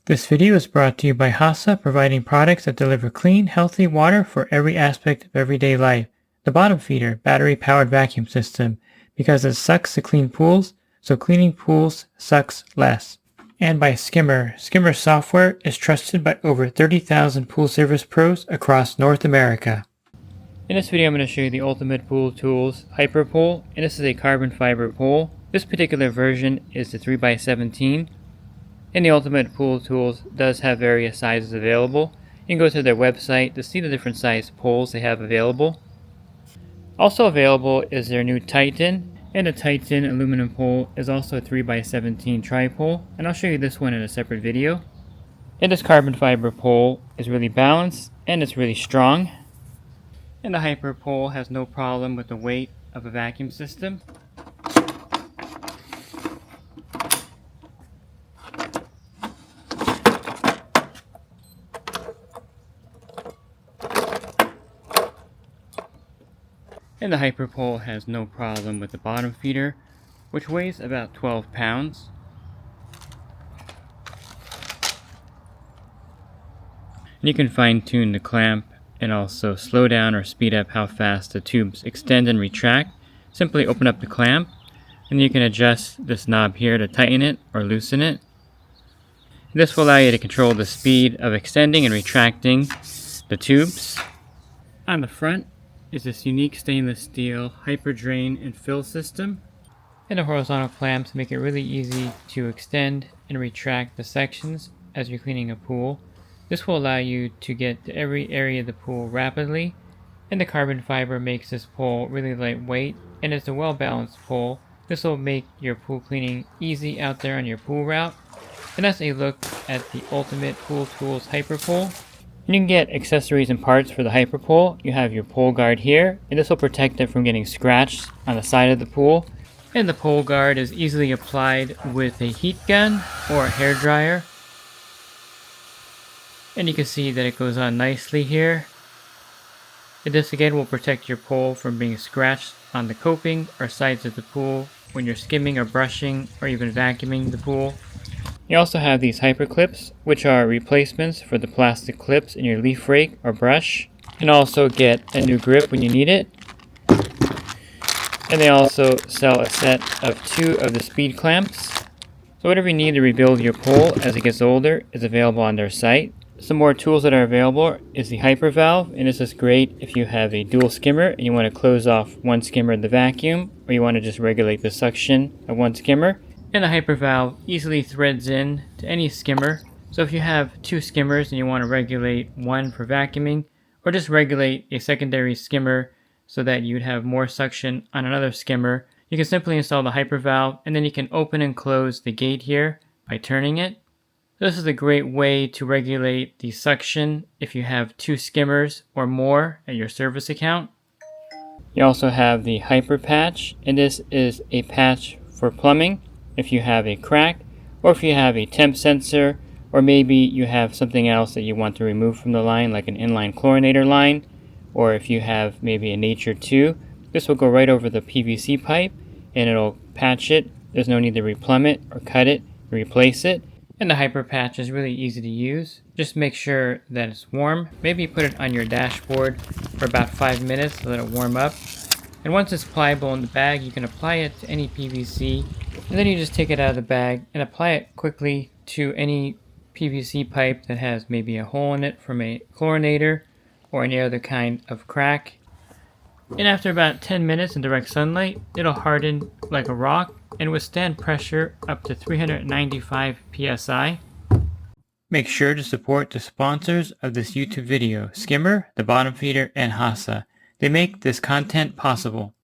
This video is brought to you by HASA, providing products that deliver clean, healthy water for every aspect of everyday life. The bottom feeder, battery-powered vacuum system, because it sucks to clean pools, so cleaning pools sucks less. And by Skimmer. Skimmer software is trusted by over 30,000 pool service pros across North America. In this video, I'm going to show you the Ultimate Pool Tools HyperPole, and this is a carbon fiber pole. This particular version is the 3x17. And the Ultimate Pool Tools does have various sizes available. You can go to their website to see the different size poles they have available. Also available is their new Titan, and the Titan aluminum pole is also a 3x17 tripole, and I'll show you this one in a separate video. And this carbon fiber pole is really balanced and it's really strong. And the HyperPole has no problem with the weight of a vacuum system. And the HyperPole has no problem with the bottom feeder, which weighs about 12 pounds. And you can fine-tune the clamp and also slow down or speed up how fast the tubes extend and retract. Simply open up the clamp, and you can adjust this knob here to tighten it or loosen it. This will allow you to control the speed of extending and retracting the tubes. On the front is this unique stainless steel HyperDrain and fill system. And the horizontal clamps make it really easy to extend and retract the sections as you're cleaning a pool. This will allow you to get to every area of the pool rapidly, and the carbon fiber makes this pole really lightweight, and it's a well-balanced pole. This will make your pool cleaning easy out there on your pool route. And that's a look at the Ultimate Pool Tools HyperPole. You can get accessories and parts for the HyperPole. You have your pole guard here, and this will protect it from getting scratched on the side of the pool. And the pole guard is easily applied with a heat gun or a hair dryer. And you can see that it goes on nicely here. And this again will protect your pole from being scratched on the coping or sides of the pool when you're skimming or brushing or even vacuuming the pool. You also have these hyper clips, which are replacements for the plastic clips in your leaf rake or brush. You can also get a new grip when you need it. And they also sell a set of 2 of the speed clamps. So whatever you need to rebuild your pole as it gets older is available on their site. Some more tools that are available is the hyper valve, and this is great if you have a dual skimmer and you want to close off one skimmer of the vacuum, or you want to just regulate the suction of one skimmer. And the hyper valve easily threads in to any skimmer. So if you have 2 skimmers and you want to regulate one for vacuuming, or just regulate a secondary skimmer so that you'd have more suction on another skimmer, you can simply install the hyper valve, and then you can open and close the gate here by turning it. This is a great way to regulate the suction if you have 2 skimmers or more at your service account. You also have the hyper patch, and this is a patch for plumbing. If you have a crack, or if you have a temp sensor, or maybe you have something else that you want to remove from the line, like an inline chlorinator line, or if you have maybe a Nature 2, this will go right over the PVC pipe and it'll patch it. There's no need to replumb it or cut it, replace it. And the hyper patch is really easy to use. Just make sure that it's warm. Maybe put it on your dashboard for about 5 minutes to let it warm up. And once it's pliable in the bag, you can apply it to any PVC. And then you just take it out of the bag and apply it quickly to any PVC pipe that has maybe a hole in it from a chlorinator or any other kind of crack. And after about 10 minutes in direct sunlight, it'll harden like a rock and withstand pressure up to 395 psi. Make sure to support the sponsors of this YouTube video, Skimmer, The Bottom Feeder, and HASA. They make this content possible.